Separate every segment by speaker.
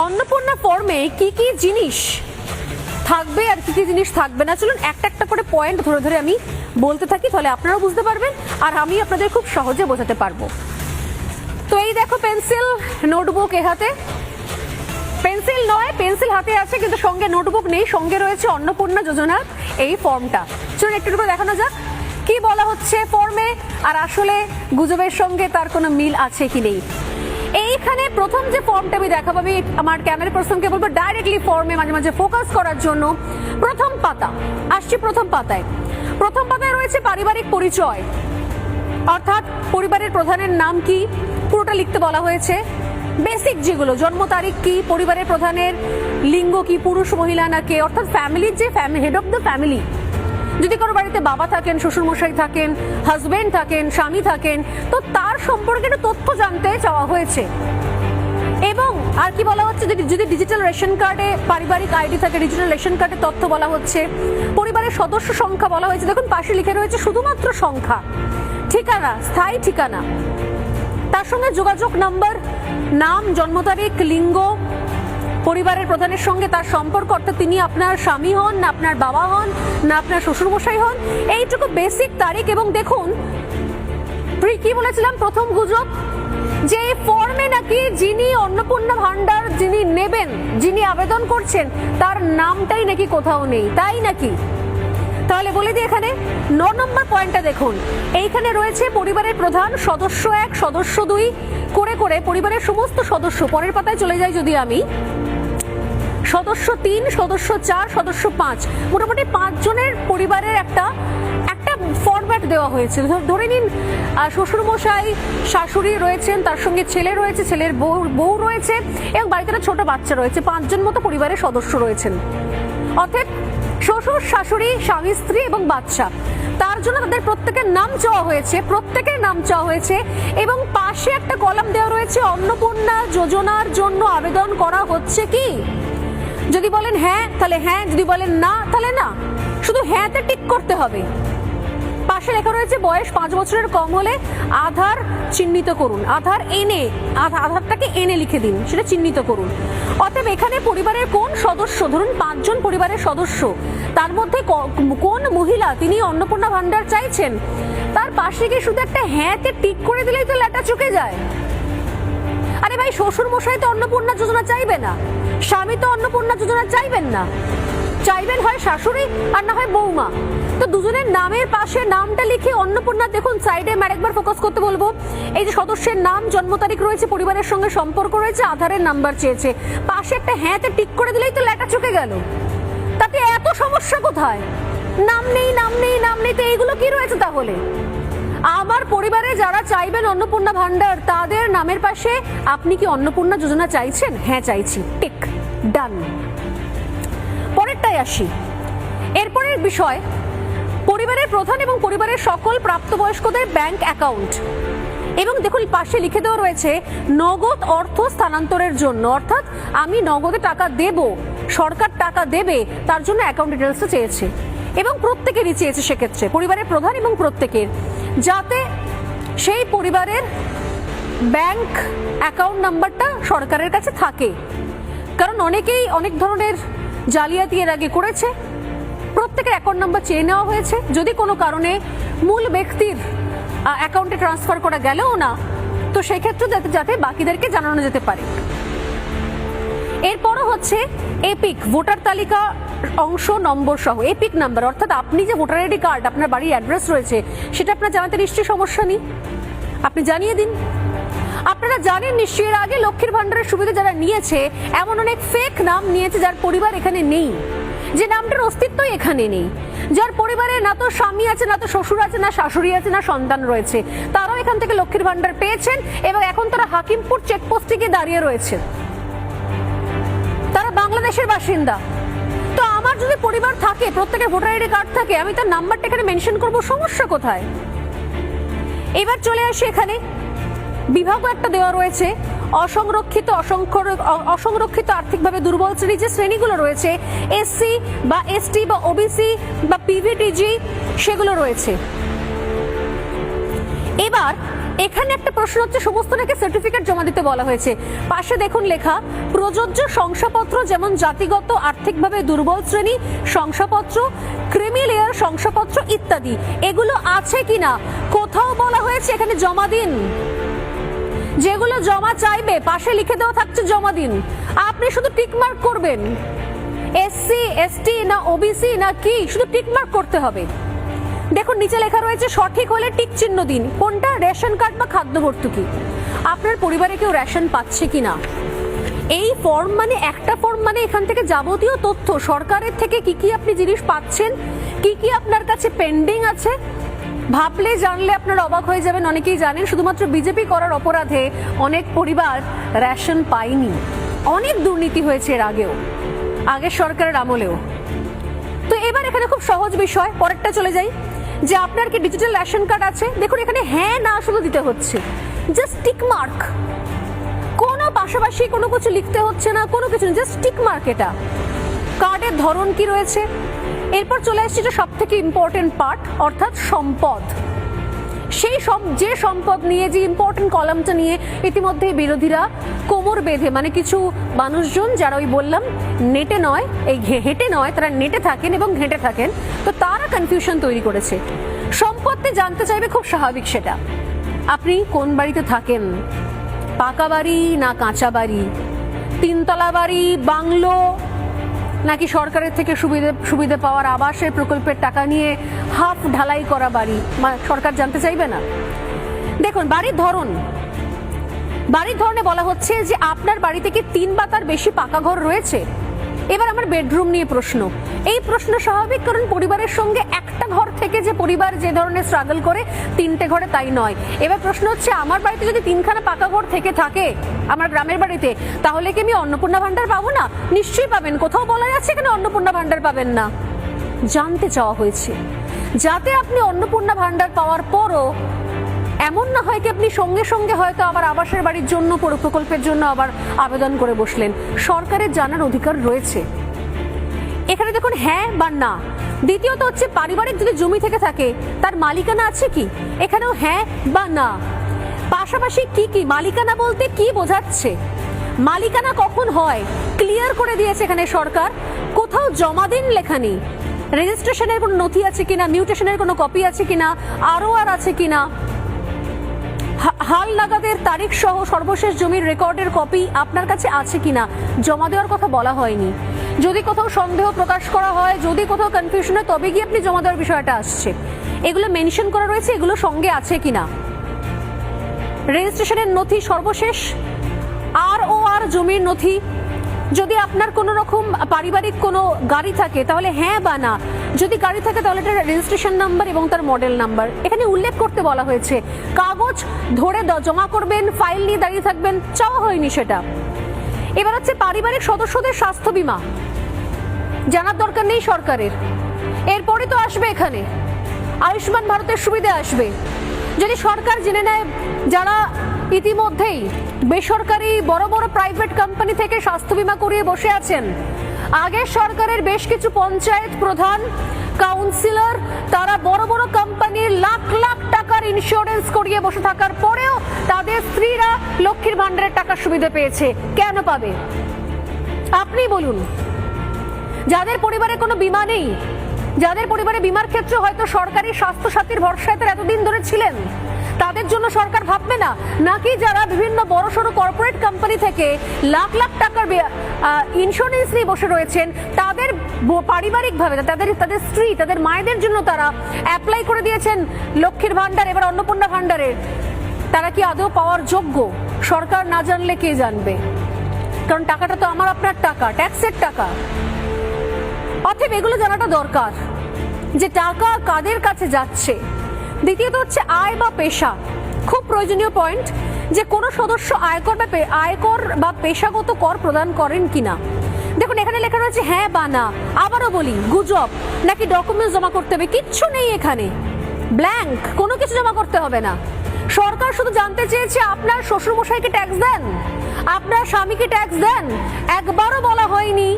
Speaker 1: অন্নপূর্ণা ফর্মে কি কি জিনিস থাকবে আর কি কি জিনিস থাকবে না, চলুন একটা একটা করে পয়েন্ট ধরে ধরে আমি বলতে থাকি, তাহলে আপনারাও বুঝতে পারবেন আর আমি আপনাদের খুব সহজে বোঝাতে পারবো। তো এই দেখো পেন্সিল, নোটবুক এ হাতে, পেন্সিল নয় পেন্সিল হাতে আছে কিন্তু সঙ্গে নোটবুক নেই, সঙ্গে রয়েছে অন্নপূর্ণা যোজনার এই ফর্মটা। চলুন একটু করে দেখানো যাক কি বলা হচ্ছে ফর্মে আর আসলে গুজবের সঙ্গে তার কোনো মিল আছে কি নেই। এইখানে প্রথম যে ফর্মটা আমি দেখাবো, আমি আমার ক্যামেরা পার্সনকে বলবো ডাইরেক্টলি ফর্মে মাঝে মাঝে ফোকাস করার জন্য। প্রথম পাতা আসছি, প্রথম পাতায় রয়েছে পারিবারিক পরিচয়, অর্থাৎ পরিবারের প্রধানের নাম কি পুরোটা লিখতে বলা হয়েছে। বেসিক যেগুলো, জন্ম তারিখ কি, পরিবারের প্রধানের লিঙ্গ কি, পুরুষ মহিলা না কে, অর্থাৎ ফ্যামিলির যে হেড অফ দ্য ফ্যামিলি, যদি কারো বাড়িতে বাবা থাকেন, শ্বশুরমশাই থাকেন, হাজবেন্ড থাকেন, স্বামী থাকেন, তো তার সম্পর্কে একটু তথ্য জানতে চাওয়া হয়েছে। এবং আর কি বলা হচ্ছে, যদি ডিজিটাল রেশন কার্ডে পারিবারিক আইডি থাকে, ডিজিটাল রেশন কার্ডের তথ্য বলা হচ্ছে। পরিবারের সদস্য সংখ্যা বলা হয়েছে, দেখুন পাশে লিখে রয়েছে শুধুমাত্র সংখ্যা। ঠিকানা, স্থায়ী ঠিকানা, তার সঙ্গে যোগাযোগ নাম্বার, নাম, জন্ম তারিখ, লিঙ্গ, পরিবারের প্রধানের সঙ্গে তার সম্পর্ক, অর্থাৎ তিনি আপনার স্বামী হন না আপনার বাবা হন না আপনার শ্বশুরমশাই হন, এইটুকু বেসিক তারিখ। এবং দেখুন কি বলেছিলাম প্রথম গুজব, যে ফর্মে নাকি যিনি অন্নপূর্ণা ভান্ডার যিনি নেবেন, যিনি আবেদন করছেন, তার নামটাই নাকি কোথাও নেই, তাই নাকি? তাহলে বলে দিই, এখানে 9 নম্বর পয়েন্টটা দেখুন, এইখানে রয়েছে পরিবারের প্রধান, সদস্য 1, সদস্য 2 করে করে পরিবারের সমস্ত সদস্য। পরের পাতায় চলে যাই যদি আমি, সদস্য 3, সদস্য 4, সদস্য 5, মোটামুটি 5 জনের পরিবারের একটা ফরম্যাট দেওয়া হয়েছে। ধরে নিন শ্বশুরমশাই, শাশুড়ি রয়েছেন, তার সঙ্গে ছেলে রয়েছে, ছেলের বউ রয়েছে এবং বাড়িতে একটা ছোট বাচ্চা রয়েছে, 5 জন মতো পরিবারের সদস্য রয়েছেন। অর্থাৎ শ্বশুর, শাশুড়ি, স্বামী, স্ত্রী এবং বাচ্চা, তার জন্য তাদের প্রত্যেকের নাম চাওয়া হয়েছে। এবং পাশে একটা কলাম দেওয়া রয়েছে, অন্নপূর্ণা যোজনার জন্য আবেদন করা হচ্ছে কি। যদি বলেন হ্যাঁ তাহলে হ্যাঁ, যদি বলেন না তাহলে না, শুধু হ্যাঁতে টিক করতে হবে। পাশে লেখা রয়েছে বয়স 5 বছরের কম হলে আধার চিহ্নিত করুন, আধারটাকে এনে লিখে দিন, সেটা চিহ্নিত করুন। অতএব এখানে পরিবারের কোন সদস্য, ধরুন 5 জন পরিবারের সদস্য, তার মধ্যে কোন মহিলা তিনি অন্নপূর্ণা ভান্ডার চাইছেন, তার পাশে গিয়ে শুধু একটা হ্যাঁতে টিক করে দিলেই তো লেটা চুকে যায়। আরে ভাই, শ্বশুর মশাই তো অন্নপূর্ণা যোজনা চাইবে না, স্বামী তো অন্নপূর্ণা যোজনা চাইবেন না, চাইবেন হয় শাশুড়ি আর না হয় বৌমা। তো দুজনের নামের পাশে নামটা লিখে অন্নপূর্ণা, দেখুন সাইডে আরেকবার ফোকাস করতে বলবো, এই যে সদস্যের নাম, জন্ম তারিখ রয়েছে, পরিবারের সঙ্গে সম্পর্ক রয়েছে, আধারের নাম্বার চেয়েছে, পাশে একটা হ্যাঁতে টিক করে দিলেই তো লেটা চুকে গেল। তাতে এত সমস্যা কোথায়? নাম নেই, তো এইগুলো কি রয়েছে তাহলে? আমার পরিবারে যারা চাইবেন অন্নপূর্ণা ভান্ডার, তাদের নামের পাশে আপনি কি অন্নপূর্ণা যোজনা চাইছেন? হ্যাঁ চাইছি, টিক, ডান। পরেরটাই আসি, এরপরের বিষয়, পরিবারের প্রধান এবং পরিবারের সকল প্রাপ্তবয়স্কদের ব্যাংক অ্যাকাউন্ট। এবং দেখুন পাশে লিখে দেওয়া রয়েছে নগদ অর্থ স্থানান্তরের জন্য, অর্থাৎ আমি নগদে টাকা দেব, সরকার টাকা দেবে, তার জন্য অ্যাকাউন্ট ডিটেলসটা চেয়েছে। এবং প্রত্যেকেরই চেয়েছে, সেক্ষেত্রে পরিবারের প্রধান এবং প্রত্যেকের, যাতে সেই পরিবারের ব্যাংক অ্যাকাউন্ট নাম্বারটা সরকারের কাছে থাকে। কারণ অনেকেই অনেক ধরনের জালিয়াতি এর আগে করেছে, প্রত্যেকের অ্যাকাউন্ট নাম্বার চেয়ে নেওয়া হয়েছে, যদি কোনো কারণে মূল ব্যক্তির অ্যাকাউন্টে ট্রান্সফার করা গেলেও না, তো সেক্ষেত্রে যাতে বাকিদেরকে জানানো যেতে পারে। এরপরও হচ্ছে এপিক, ভোটার তালিকা অংশ নম্বর সহ এপিক নাম্বার, অর্থাৎ আপনি যে ভোটার আইডি কার্ড, আপনার বাড়ির অ্যাড্রেস রয়েছে, সেটা আপনার জানাতে নিশ্চয়ই সমস্যা নেই, আপনি জানিয়ে দিন। আপনারা জানেন নিশ্চয়ই, এর আগে লক্ষ্মীর ভান্ডারের সুবিধা যারা নিয়েছে, এমন অনেক ফেক নাম নিয়েছে যার পরিবার এখানে নেই, যে নামটার অস্তিত্বই এখানে নেই, যার পরিবারে না তো স্বামী আছে, না তো শ্বশুর আছে, না শাশুড়ি আছে, না সন্তান রয়েছে, তারাও এখান থেকে লক্ষ্মীর ভান্ডার পেয়েছেন এবং এখন তারা হাকিমপুর চেকপোস্টে গিয়ে দাঁড়িয়ে রয়েছে, তারা বাংলাদেশের বাসিন্দা। তো আমার যদি পরিবার থাকে, প্রত্যেকের ভোটার আইডি কার্ড থাকে, আমি তার নাম্বারটা এখানে মেনশন করব, সমস্যা কোথায়? এবার চলে আসি, এখানে বিভাগও একটা দেওয়া রয়েছে, অসংরক্ষিত আর্থিকভাবে দুর্বল শ্রেণী, যে শ্রেণীগুলো রয়েছে, এসসি বা এসটি বা ওবিসি বা পিভিটিজি, সেগুলো রয়েছে। এবার এখানে একটা প্রশ্ন হচ্ছে, সমস্ত নাকি সার্টিফিকেট জমা দিতে বলা হয়েছে। পাশে দেখুন লেখা, প্রযোজ্য শংসাপত্র যেমন জাতিগত আর্থিকভাবে দুর্বল শ্রেণী শংসাপত্র, ক্রিমি লেয়ার শংসাপত্র ইত্যাদি, এগুলো আছে কিনা কোথাও বলা হয়েছে এখানে জমা দিন। যেগুলো জমা চাইবে পাশে লিখে দেওয়া থাকছে জমা দিন, আপনি শুধু টিক মার্ক করবেন। এসসি এসটি না ওবিসি না কি, শুধু টিক মার্ক করতে হবে। দেখুন নিচে লেখা রয়েছে সঠিক হলে টিক চিহ্ন দিন। কোনটা? রেশন কার্ড বা খাদ্য ভর্তুকি। আপনার পরিবারে কেউ রেশন পাচ্ছে কিনা, এই ফর্ম মানে একটা ফর্ম মানে এখান থেকে যাবতীয় তথ্য সরকারের থেকে কি কি আপনি জিনিস পাচ্ছেন, কি কি আপনার কাছে পেন্ডিং আছে, ভাবলে জানলে আপনার অবাক হয়ে যাবেন। অনেকেই জানেন শুধুমাত্র বিজেপি করার অপরাধে অনেক পরিবার রেশন পায়নি। অনেক দুর্নীতি হয়েছে এর আগেও, আগের সরকারের আমলেও। তো এবার এখানে খুব সহজ বিষয়, পরেরটা চলে যাই, যে আপনার কি ডিজিটাল রেশন কার্ড আছে। দেখুন এখানে হ্যাঁ না শুধু দিতে হচ্ছে, জাস্ট টিক মার্ক, কোনো পাশাপাশি কোনো কিছু লিখতে হচ্ছে না, কোনো কিছু, জাস্ট টিক মার্ক। এটা কার্ডের ধরন কি রয়েছে। এরপর চলে আসছে যে সব থেকে ইম্পর্টেন্ট পার্ট, অর্থাৎ সম্পদ। সেই যে সম্পদ নিয়ে, যে ইম্পর্টেন্ট কলামটা নিয়ে ইতিমধ্যে বিরোধীরা কোমর বেঁধে, মানে কিছু মানুষজন যারা ওই বললাম নেটে নয়, এই হেঁটে নয়, তারা নেটে থাকেন এবং ঘেঁটে থাকেন, তো তারা কনফিউশন তৈরি করেছে। সম্পত্তি জানতে চাইবে, খুব স্বাভাবিক সেটা। আপনি কোন বাড়িতে থাকেন, পাকা বাড়ি না কাঁচা বাড়ি, তিনতলা বাড়ি, বাংলো, নাকি সরকারের থেকে সুবিধা পাওয়ার আবাসের প্রকল্পের টাকা নিয়ে হাফ ঢালাই করা বাড়ি, সরকার জানতে চাইবে না। দেখুন বাড়ির ধরনে বলা হচ্ছে যে আপনার বাড়িতে কি 3 বা তার বেশি পাকা ঘর রয়েছে। এবার আমার বেডরুম নিয়ে প্রশ্ন। এই প্রশ্ন স্বাভাবিক, কারণ পরিবারের সঙ্গে একটা ঘর থেকে যে পরিবার যে ধরনের স্ট্রাগল করে 3টে ঘরে, তাই নয়। এবার প্রশ্ন হচ্ছে, আমার বাড়িতে যদি 3খানা পাকা ঘর থেকে থাকে, আমার গ্রামের বাড়িতে, তাহলে কি আমি অন্নপূর্ণা ভান্ডার পাবো না? নিশ্চয়ই পাবেন। কোথাও বলা যাচ্ছে এখানে অন্নপূর্ণা ভান্ডার পাবেন না। জানতে চাওয়া হয়েছে যাতে আপনি অন্নপূর্ণা ভান্ডার পাওয়ার পরও এমন না হয় কি আপনি সঙ্গে সঙ্গে হয়তো আবার আবাসের বাড়ির জন্য, প্রকল্পের জন্য আবার আবেদন করে বসলেন। সরকারের জানার অধিকার রয়েছে। এখানে দেখুন হ্যাঁ বা না। দ্বিতীয়ত হচ্ছে, পারিবারিক যদি জমি থেকে থাকে তার মালিকানা আছে কি, এখানেও হ্যাঁ বা না। পাশাপাশি কি কি মালিকানা বলতে কি বোঝাচ্ছে, মালিকানা কখন হয় ক্লিয়ার করে দিয়েছে এখানে সরকার। কোথাও জমা দিন লেখা নেই। রেজিস্ট্রেশনের কোনো নথি আছে কিনা, মিউটেশনের কোনো কপি আছে কিনা, ROR আছে কিনা, হাল লাগাদের তারিখ সহ সর্বশেষ জমির রেকর্ডের কপি আপনার কাছে আছে কিনা, জমা দেওয়ার কথা বলা হয়নি। যদি কোথাও সন্দেহ প্রকাশ করা হয়, যদি কোথাও কনফিউশন হয়, তবে গিয়ে আপনি জমা দেওয়ার বিষয়টা আসছে। এগুলো মেনশন করা রয়েছে, এগুলো সঙ্গে আছে কিনা। রেজিস্ট্রেশনের নথি সর্বশেষ, ROR জমির নথি। যদি আপনার কোনো রকম পারিবারিক কোনো গাড়ি থাকে তাহলে হ্যাঁ বা না। যদি গাড়ি থাকে তাহলে এটা রেজিস্ট্রেশন নাম্বার এবং তার মডেল নাম্বার এখানে উল্লেখ করতে বলা হয়েছে। কাগজ ধরে জমা করবেন, ফাইল নিয়ে দাঁড়িয়ে থাকবেন, চাওয়া হয়নি সেটা। এবার হচ্ছে পারিবারিক সদস্যদের স্বাস্থ্য বীমা জানার দরকার নেই সরকারের। এরপরে তো আসবে এখানে আয়ুষ্মান ভারতের সুবিধা আসবে। যদি সরকার জেনে নেয় যারা ইতিমধ্যেই বেসরকারি বড় বড় প্রাইভেট কোম্পানি থেকে স্বাস্থ্য বীমা করিয়ে বসে আছেন, আগের সরকারের বেশ কিছু পঞ্চায়েত প্রধান, কাউন্সিলর, তারা বড় বড় কোম্পানির লাখ লাখ টাকার ইন্স্যুরেন্স করিয়ে বসে থাকার পরেও তাদের স্ত্রীরা লক্ষ্মীর ভান্ডারের টাকার সুবিধা পেয়েছে। কেন পাবে আপনি বলুন? যাদের পরিবারে কোনো বীমা নেই, যাদের পরিবারে বীমার ক্ষেত্রে হয়তো সরকারি স্বাস্থ্য সাথীর ভরসায় তারা এতদিন ধরে ছিলেন, তাদের জন্য সরকার ভাববে না? নাকি যারা বিভিন্ন বড়সড় কর্পোরেট কোম্পানি থেকে লাখ লাখ টাকার ইন্স্যুরেন্স নিয়ে বসে রয়েছেন, তাদের পারিবারিকভাবে তাদের স্ত্রী, তাদের মায়েদের জন্য তারা অ্যাপ্লাই করে দিয়েছেন লক্ষ্মীর ভান্ডার, এবার অন্নপূর্ণা ভান্ডারের, তারা কি আদৌ পাওয়ার যোগ্য? সরকার না জানলে কে জানবে? কারণ টাকাটা তো আমার আপনার টাকা, ট্যাক্সের টাকা। অতএব এগুলো জানাটা দরকার যে টাকা কাদের কাছে যাচ্ছে। দ্বিতীয়ত হচ্ছে আয় বা পেশা, খুব প্রয়োজনীয় পয়েন্ট, যে কোনো সদস্য আয়কর বা পেশাগত কর প্রদান করেন কিনা। দেখুন এখানে লেখা রয়েছে হ্যাঁ বা না। আবারও বলি, গুজব নাকি ডকুমেন্টস জমা করতে হবে, কিচ্ছু নেই এখানে, ব্ল্যাঙ্ক, কোনো কিছু জমা করতে হবে না। সরকার শুধু জানতে চেয়েছে আপনার শ্বশুরমশাইকে ট্যাক্স দেন, আপনার স্বামীকে ট্যাক্স দেন। একবারও বলা হয়নি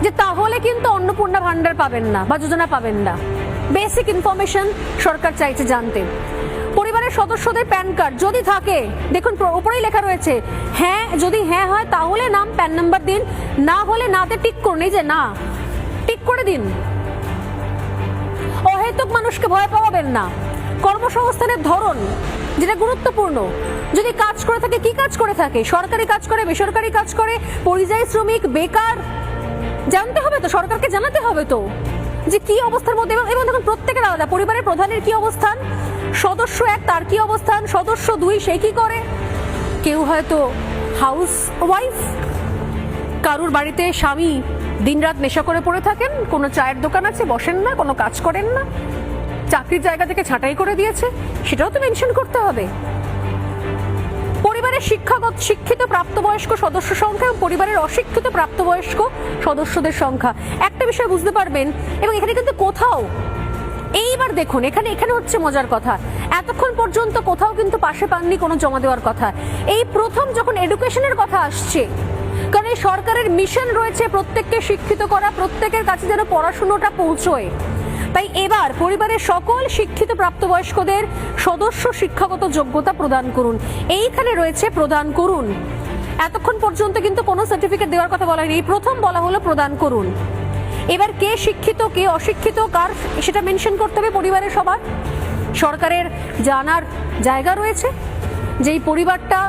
Speaker 1: যে তাহলে কিন্তু অন্নপূর্ণা ভান্ডার পাবেন না বা যোজনা পাবেন না। বেসিক ইনফরমেশন সরকার চাইছে জানতে। পরিবারের সদস্যদের প্যান কার্ড যদি থাকে, দেখুন উপরেই লেখা রয়েছে হ্যাঁ, যদি হ্যাঁ হয় তাহলে নাম প্যান নাম্বার দিন, না হলে নাতে টিক করুন। এই যে না, টিক করে দিন। অহেতুক মানুষকে ভয় পাওয়াবেন না। কর্মসংস্থানের ধরন যেটা গুরুত্বপূর্ণ, যদি কাজ করে থাকে, কি কাজ করে থাকে, সরকারি কাজ করে, বেসরকারি কাজ করে, পরিযায়ী শ্রমিক, বেকার, জানতে হবে তো, সরকারকে জানাতে হবে তো যে কি অবস্থার মধ্যে। এবং দেখুন প্রত্যেকের আলাদা, পরিবারের প্রধানের কি অবস্থান, সদস্য এক তার কি অবস্থান, সদস্য দুই সে কি করে, কেউ হয়তো হাউস ওয়াইফ, কারুর বাড়িতে স্বামী দিনরাত নেশা করে পড়ে থাকেন, কোনো চায়ের দোকান আছে বসেন না, কোনো কাজ করেন না, চাকরির জায়গা থেকে ছাঁটাই করে দিয়েছে, সেটাও তো মেনশন করতে হবে। পরিবারের শিক্ষিত প্রাপ্তবয়স্ক সদস্য সংখ্যা এবং পরিবারের অশিক্ষিত প্রাপ্তবয়স্ক সদস্যদের সংখ্যা, একটা বিষয় বুঝতে পারবেন। এবং এখানে কিন্তু কোথাও, এইবার দেখুন এখানে হচ্ছে মজার কথা, এতক্ষণ পর্যন্ত কোথাও কিন্তু পাশে পাননি কোনো জমা দেওয়ার কথা। এই প্রথম যখন এডুকেশনের কথা আসছে, কারণ এই সরকারের মিশন রয়েছে প্রত্যেককে শিক্ষিত করা, প্রত্যেকের কাছে যেন পড়াশুনোটা পৌঁছয়, তাই এবার পরিবারের সকল শিক্ষিত প্রাপ্তবয়স্কদের সদস্য শিক্ষাগত যোগ্যতা প্রদান করুন। এইখানে রয়েছে প্রদান করুন। এতক্ষণ পর্যন্ত কিন্তু কোনো সার্টিফিকেট দেওয়ার কথা বলা হয়নি, এই প্রথম বলা হলো প্রদান করুন। এবার কে শিক্ষিত কে অশিক্ষিত কার সেটা মেনশন করতে হবে পরিবারের সবার। সরকারের জানার জায়গা রয়েছে যে এই পরিবারটা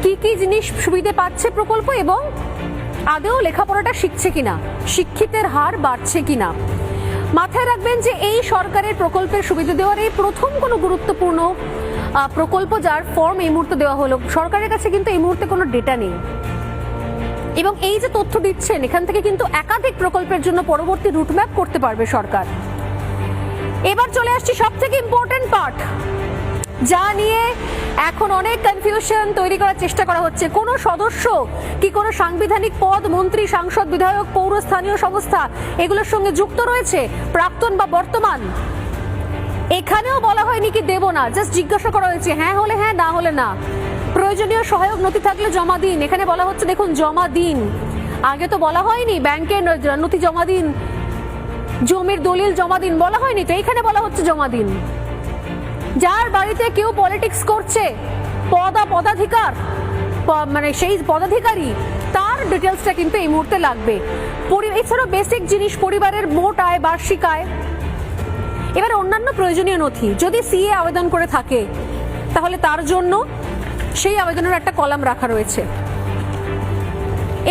Speaker 1: কি কি জিনিস সুবিধে পাচ্ছে প্রকল্প, এবং আদৌ লেখাপড়াটা শিখছে কিনা, শিক্ষিতের হার বাড়ছে কিনা। মাথায় রাখবেন যে এই সরকারের প্রকল্পের সুবিধা দেওয়ার এই প্রথম কোনো গুরুত্বপূর্ণ প্রকল্প যার ফর্ম এই মুহূর্তে দেওয়া হলো। সরকারের কাছে কিন্তু এই মুহূর্তে কোনো ডেটা নেই, এবং এই যে তথ্য দিচ্ছেন এখান থেকে কিন্তু একাধিক প্রকল্পের জন্য পরবর্তী রুটম্যাপ করতে পারবে সরকার। এবার চলে আসছি সব থেকে ইম্পর্টেন্ট পার্ট, যা নিয়ে এখন অনেক কনফিউশন তৈরি করার চেষ্টা করা হচ্ছে। কোন সদস্য কি কোনো সাংবিধানিক পদ, মন্ত্রী, সাংসদ, বিধায়ক, পৌর, স্থানীয় সংস্থা এগুলোর সঙ্গে যুক্ত রয়েছে, প্রাক্তন বা বর্তমান? এখানেও বলা হয়নি কি দেব না, জাস্ট জিজ্ঞাসা করা হয়েছে হ্যাঁ হলে হ্যাঁ, না হলে না। প্রয়োজনীয় সহায়ক নথি থাকলে জমা দিন, এখানে বলা হচ্ছে দেখুন জমা দিন। আগে তো বলা হয়নি ব্যাংকের নথি জমা দিন, জমির দলিল জমা দিন, বলা হয়নি তো, এখানে বলা হচ্ছে জমা দিন। যার বাড়িতে কেউ পলিটিক্স করছে, পদাধিকার মানে সেই পদাধিকারী, তার ডিটেলসটা কিন্তু এই মুহূর্তে লাগবে। এছাড়াও বেসিক জিনিস, পরিবারের মোট আয়, বার্ষিক আয়। এবার অন্যান্য প্রয়োজনীয় নথি, যদি সিএ আবেদন করে থাকে তাহলে তার জন্য সেই আবেদনের একটা কলাম রাখা রয়েছে।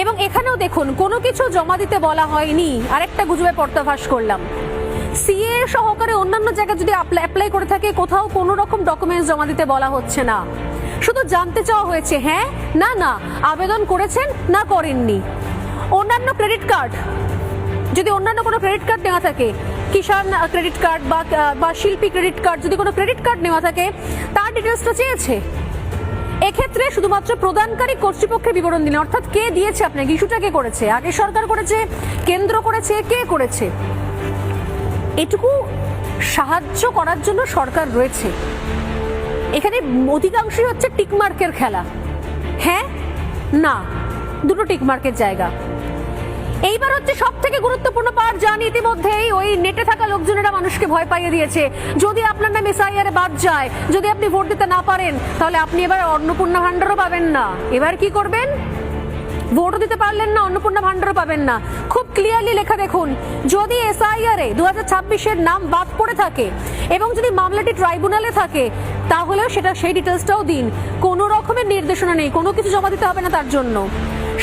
Speaker 1: এবং এখানেও দেখুন কোনো কিছু জমা দিতে বলা হয়নি, আরেকটা গুজবে পর্দাফাশ করলাম। সিএ সহকারে অন্যান্য জায়গায় যদি অ্যাপ্লাই করে থাকে কোথাও কোনো রকম ডকুমেন্টস জমা দিতে বলা হচ্ছে না, শুধু জানতে চাওয়া হয়েছে হ্যাঁ না না আবেদন করেছেন না করেননি। অন্যান্য ক্রেডিট কার্ড, যদি অন্যান্য কোনো ক্রেডিট কার্ড নেওয়া থাকে, কিষাণ ক্রেডিট কার্ড বা শিল্পী ক্রেডিট কার্ড, যদি কোনো ক্রেডিট কার্ড নেওয়া থাকে তার ডিটেলসটা চেয়েছে। এক্ষেত্রে শুধুমাত্র প্রদানকারী কর্তৃপক্ষের বিবরণ দিন, অর্থাৎ কে দিয়েছে আপনাকে, ইস্যুটা কে করেছে, আগে সরকার করেছে, কেন্দ্র করেছে, কে করেছে, এটুকু সাহায্য করার জন্য সরকার রয়েছে। এখানে অধিকাংশই হচ্ছে টিকমার্কের খেলা, হ্যাঁ না দুটো টিকমার্কের জায়গা। এইবার হচ্ছে সব থেকে গুরুত্বপূর্ণ পার্ট, জানি ইতিমধ্যেই ওই নেটে থাকা লোকজনেরা মানুষকে ভয় পাইয়ে দিয়েছে। যদি আপনার নাম এসআইআর বাদ যায়, যদি আপনি ভোট দিতে না পারেন, তাহলে আপনি এবার অন্নপূর্ণা ভান্ডারও পাবেন না। এবার কি করবেন? ভোটও দিতে পারলেন না, অন্নপূর্ণা ভান্ডারও পাবেন না। খুব ক্লিয়ারলি লেখা দেখুন, যদি এসআইআর এ 2026-এর নাম বাদ পড়ে থাকে এবং যদি মামলাটি ট্রাইব্যুনালে থাকে, তাহলেও সেটা সেই ডিটেলসটাও দিন। কোনো রকমের নির্দেশনা নেই, কোনো কিছু জমা দিতে হবে না তার জন্য।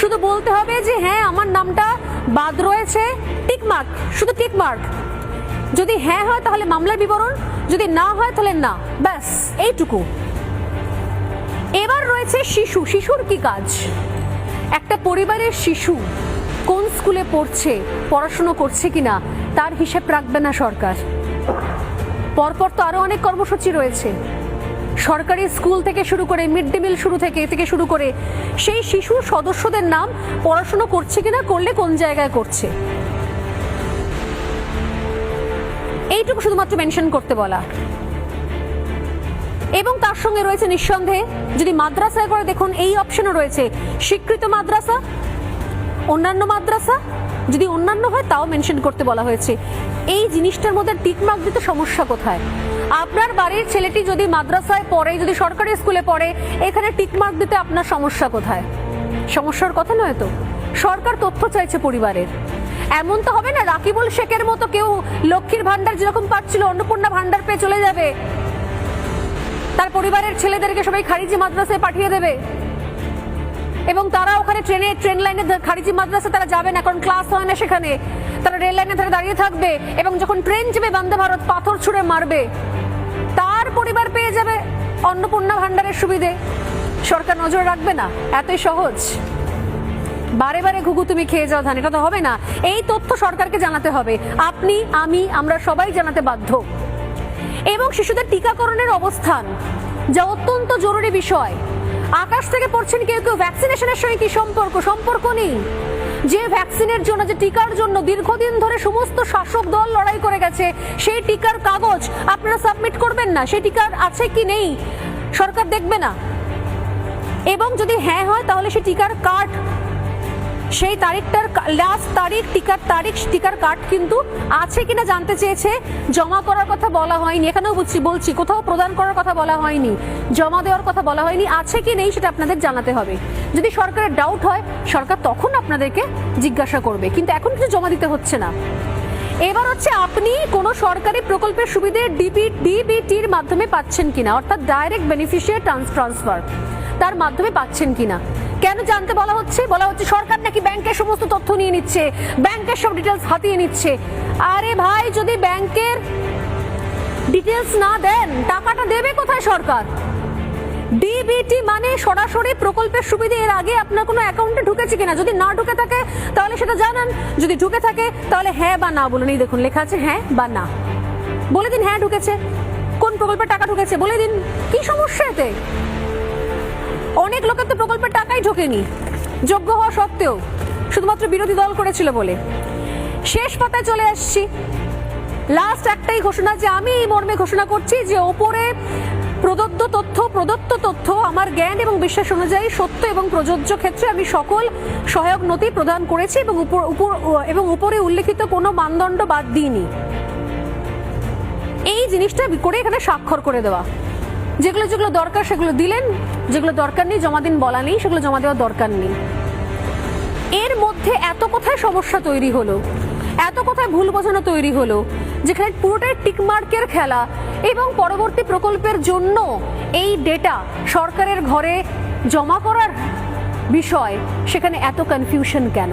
Speaker 1: শুধু বলতে হবে যে হ্যাঁ আমার নামটা বাদ রয়েছে, টিকমার্ক, শুধু টিকমার্ক। যদি হ্যাঁ হয় তাহলে মামলার বিবরণ, যদি না হয় তাহলে না, ব্যাস এইটুকু। এবার রয়েছে শিশু। শিশুর কি কাজ? একটা পরিবারের শিশু কোন স্কুলে পড়ছে, পড়াশুনো করছে কিনা তার হিসেব রাখবে না সরকার। পরপর তো আরো অনেক কর্মসূচি রয়েছে, সরকারি স্কুল থেকে শুরু করে মিড ডে মিল থেকে শুরু করে সেই শিশু সদস্যদের নাম পড়াশুনো করছে কিনা, করলে কোন জায়গায় করছে, এইটুকু শুধুমাত্র মেনশন করতে বলা। এবং তার সঙ্গে রয়েছে নিঃসন্দেহে যদি মাদ্রাসায় করে দেখুন এই অপশনও রয়েছে, স্বীকৃত মাদ্রাসা, অন্যান্য মাদ্রাসা, যদি অন্যান্য হয় তাও মেনশন করতে বলা হয়েছে। এই জিনিসটার মধ্যে টিকমার্ক দিতে সমস্যা কোথায়? আপনার বাড়ির ছেলেটি যদি মাদ্রাসায় পড়ে, যদি সরকারি স্কুলে পড়ে, এখানে টিকমার্ক দিতে আপনার সমস্যা কোথায়? সমস্যার কথা নয় তো। সরকার তথ্য চাইছে পরিবারের। এমন তো হবে না রাকিবুল শেখের মতো কেউ লক্ষ্মীর ভান্ডার যেরকম পাচ্ছিল অন্নপূর্ণা ভান্ডার পেয়ে চলে যাবে, তার পরিবারের ছেলেদেরকে সবাই খারিজি মাদ্রাসায় পাঠিয়ে দেবে এবং তারা ওখানে ট্রেন লাইনে খারিজি মাদ্রাসা তারা যাবে না, কারণ ক্লাস হয় না সেখানে। তারা রেল লাইনে তারা দাঁড়িয়ে থাকবে এবং যখন ট্রেন যাবে বন্দে ভারত পাথর ছুঁড়ে মারবে, তার পরিবার পেয়ে যাবে অন্নপূর্ণা ভান্ডারের সুবিধে। সরকার নজর রাখবে না? এতই সহজ? বারে বারে ঘুঘু তুমি খেয়ে যাও ধান, এটা তো হবে না। এই তথ্য সরকারকে জানাতে হবে। আপনি, আমি, আমরা সবাই জানাতে বাধ্য। এবং শিশুদের টিকাকরণের অবস্থান, যা অত্যন্ত জরুরি বিষয়। আকাশ থেকে পড়ছেন কেউ কেউ, ভ্যাকসিনেশনের সঙ্গে কি সম্পর্ক? সম্পর্ক নেই। যে ভ্যাকসিনের জন্য, যে টিকার জন্য দীর্ঘদিন ধরে সমস্ত শাসক দল লড়াই করে গেছে, সেই টিকার কাগজ আপনারা সাবমিট করবেন না? সেই টিকার আছে কি নেই সরকার দেখবে না। এবং যদি হ্যাঁ হয় তাহলে সেই টিকার কার্ড, সেই তারিখটার লাস্ট তারিখ, টিকার কার্ড কিন্তু আছে কিনা জানতে চেয়েছে। জমা করার কথা বলা হয়নি, এখানেও বলছি কোথাও প্রদান করার কথা বলা হয়নি, জমা দেওয়ার কথা বলা হয়নি। আছে কি নেই সেটা আপনাদের জানাতে হবে। যদি সরকারের ডাউট হয়, সরকার তখন আপনাদেরকে জিজ্ঞাসা করবে, কিন্তু এখন কিছু জমা দিতে হচ্ছে না। এবার হচ্ছে আপনি কোনো সরকারি প্রকল্পের সুবিধে ডিবিটির মাধ্যমে পাচ্ছেন কিনা, অর্থাৎ ডাইরেক্ট বেনিফিশিয়ারি ট্রান্সফার, তার মাধ্যমে পাচ্ছেন কিনা। কেন জানতে বলা হচ্ছে? সরকার নাকি ব্যাংকের সমস্ত তথ্য নিয়ে নিচ্ছে, ব্যাংকের সব ডিটেলস হাতিয়ে নিচ্ছে। আরে ভাই, যদি ব্যাংকের ডিটেলস না দেন, টাকাটা দেবে কোথায় সরকার? ডিবিটি মানে সরাসরি প্রকল্পের সুবিধা। এর আগে আপনার কোনো অ্যাকাউন্টে ঢুকেছে কিনা, যদি না ঢুকে থাকে তাহলে সেটা জানান, যদি ঢুকে থাকে তাহলে হ্যাঁ বা না বলুন। এই দেখুন লেখা আছে হ্যাঁ বা না, বলে দিন হ্যাঁ ঢুকেছে। কোন প্রকল্পের টাকা ঢুকেছে বলে দিন, কি সমস্যা এতে? অনেক লোকের তো প্রকল্পের টাকাই ঢোকেনি, যোগ্য হওয়া সত্ত্বেও, শুধুমাত্র বিরোধী দল করেছিল বলে। শেষ পাতায় চলে আসছি। লাস্ট একটাই ঘোষণা, যে আমি এই মর্মে ঘোষণা করছি যে ওপরে প্রদত্ত তথ্য আমার জ্ঞান এবং বিশ্বাস অনুযায়ী সত্য এবং প্রযোজ্য ক্ষেত্রে আমি সকল সহায়ক নথি প্রদান করেছি এবং উপরে উল্লেখিত কোনো মানদণ্ড বাদ দিইনি। এই জিনিসটা করে এখানে স্বাক্ষর করে দেওয়া। যেগুলো যেগুলো দরকার সেগুলো দিলেন, যেগুলো দরকার নেই জমা দিন বলা নেই, সেগুলো জমা দেওয়ার দরকার নেই। এর মধ্যে এত কোথায় সমস্যা তৈরি হলো, এত কোথায় ভুল বোঝানো তৈরি হলো, যেখানে পুরোটাই টিকমার্কের খেলা এবং পরবর্তী প্রকল্পের জন্য এই ডেটা সরকারের ঘরে জমা করার বিষয়, সেখানে এত কনফিউশন কেন?